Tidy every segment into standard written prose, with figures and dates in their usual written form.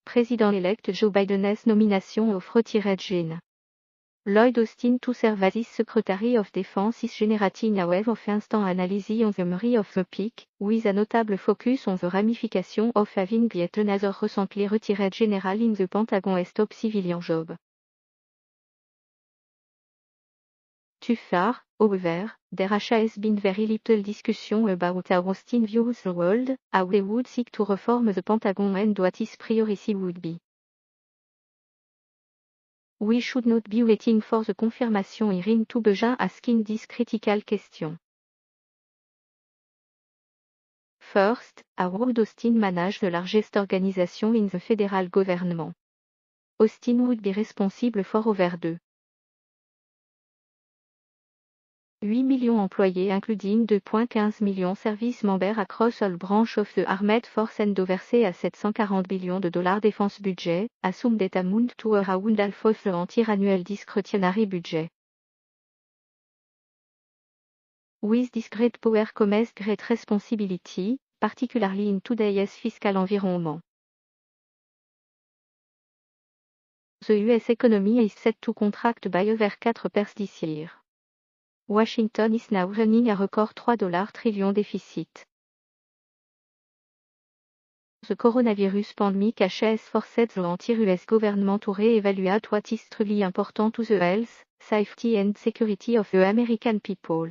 President-elect Joe Biden's nomination of Retired Lloyd Austin to serve as Secretary of Defense is generating a wave of instant analysis on the memory of the pick, with a notable focus on the ramification of having yet another recently retired general in the Pentagon as top civilian job. Too far, however, there has been very little discussion about how Austin views the world, how they would seek to reform the Pentagon and what his priority would be. We should not be waiting for the confirmation hearing to begin asking this critical question. First, how would Austin manage the largest organization in the federal government? Austin would be responsible for over 8 millions employés including 2.15 millions service members across all branches of the armed force and oversee a $740 billion defense budget, assumed that amount to around half of the entire annual discretionary budget. With this great power comes great responsibility, particularly in today's fiscal environment. The US economy is set to contract by over 4% this year. Washington is now running a record $3 trillion deficit. The coronavirus pandemic has forced the entire US government to re-evaluate what is truly important to the health, safety and security of the American people.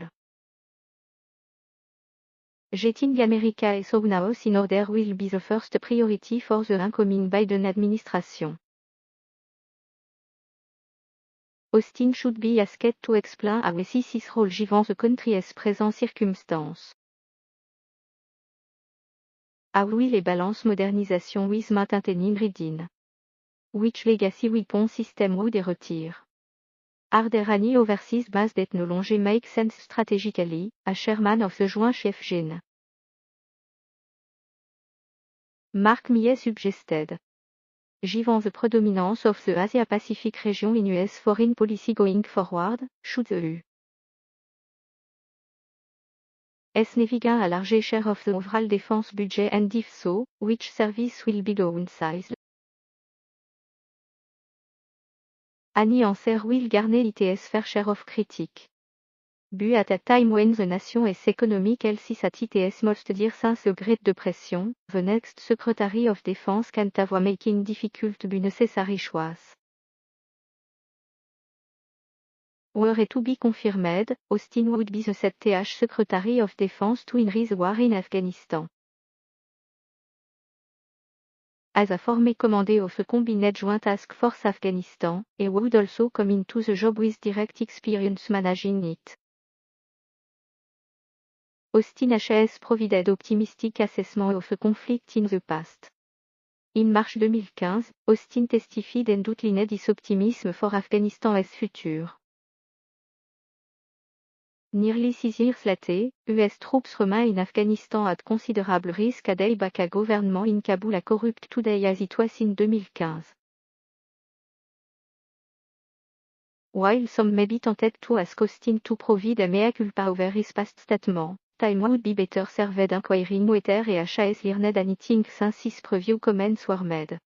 Getting America as of now in order will be the first priority for the incoming Biden administration. Austin should be asked to explain how he sees his role given the country's present circumstances. How will he balance modernization with maintaining reading? Which legacy weapon system would he retire? Are there any overseas bases that no longer make sense strategically, as chairman of the Joint Chiefs Gen. Mark Milley suggested. Given the predominance of the Asia-Pacific region in US foreign policy going forward, should the US navigate a large share of the overall defense budget and if so, which service will be downsized? Any answer will garner its fair share of critique. But at a time when the nation's economic health is at its most dire since the Great Depression, the next Secretary of Defense can't avoid making difficult but necessary choices. Were it to be confirmed, Austin would be the 7th Secretary of Defense to increase the war in Afghanistan. As a former commander of the Combined Joint Task Force Afghanistan, he would also come into the job with direct experience managing it. Austin has provided optimistic assessment of the conflict in the past. In March 2015, Austin testified and outlined his optimism for Afghanistan's future. Nearly 6 years later, US troops remain in Afghanistan at considerable risk and back a government in Kabul a corrupt today as it was in 2015. While some may be tempted to ask Austin to provide a mea culpa over his past statement, time would be better served inquiring whether he has learned anything since his previous comments were made.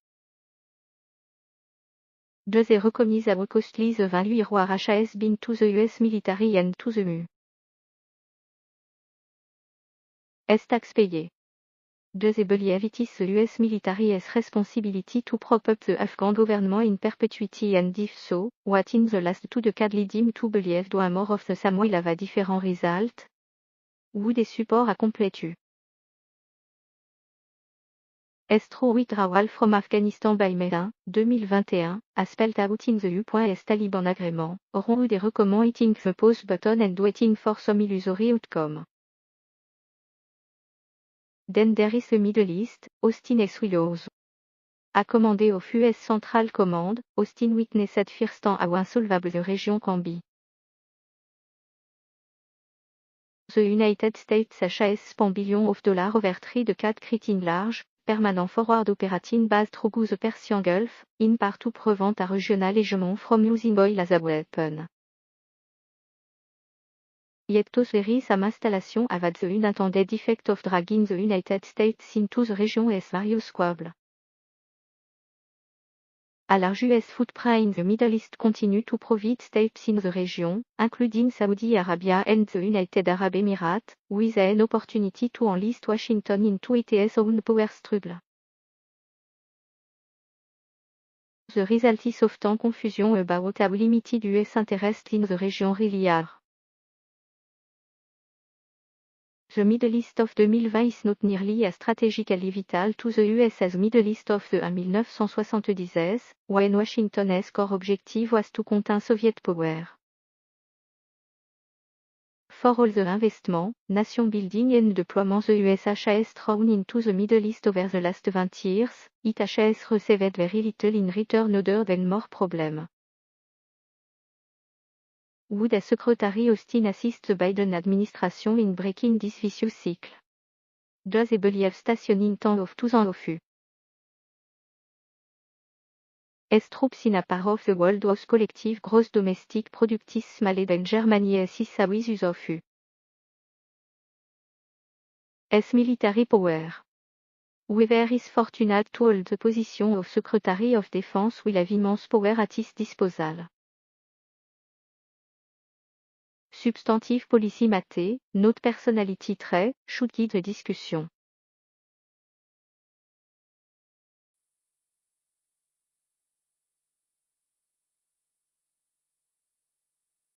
Does he recognize how costly the value war has been to the US military and to the MU? As taxpayer. Does he believe it is the US military's responsibility to prop up the Afghan government in perpetuity and if so, what in the last 2 decades lead him to believe do more of the same will have a different result? Would he support a complete US troop withdrawal from Afghanistan by May 1, 2021, as spelled out in the U.S. Taliban agreement, or would he recommend hitting the pause button and waiting for some illusory outcome? Then there is the Middle East, Austin S. Willows. A commander of US Central Command, Austin witnessed firsthand how unsolvable the region can be. The United States has spent billions of dollars over 3 decades creating large, permanent forward operating base through the Persian Gulf, in part to prevent a regional hegemon from using oil as a weapon. Yet those very same installations have had the unintended effect of dragging the United States into the region as various squabbles. A large US footprint in the Middle East continue to provide steps in the region, including Saudi Arabia and the United Arab Emirates, with an opportunity to enlist Washington into its own power struggle. The result is often confusion about how limited US interest in the region really are. The Middle East of 2020 is not nearly as strategically vital to the US as the Middle East of the 1970s, when Washington's core objective was to contain Soviet power. For all the investment, nation building and deployment the US has thrown into the Middle East over the last 20 years, it has received very little in return other than more problems. Would as Secretary Austin assist the Biden administration in breaking this vicious cycle? Does he believe stationing temps of 2 ans of US troops in a part of the world whose collective gross domestic product is smaller than Germany is with use of US military power. Whoever is fortunate to hold the position of Secretary of Defense will have immense power at his disposal. Substantive policy matter, not personality trait, should guide the discussion.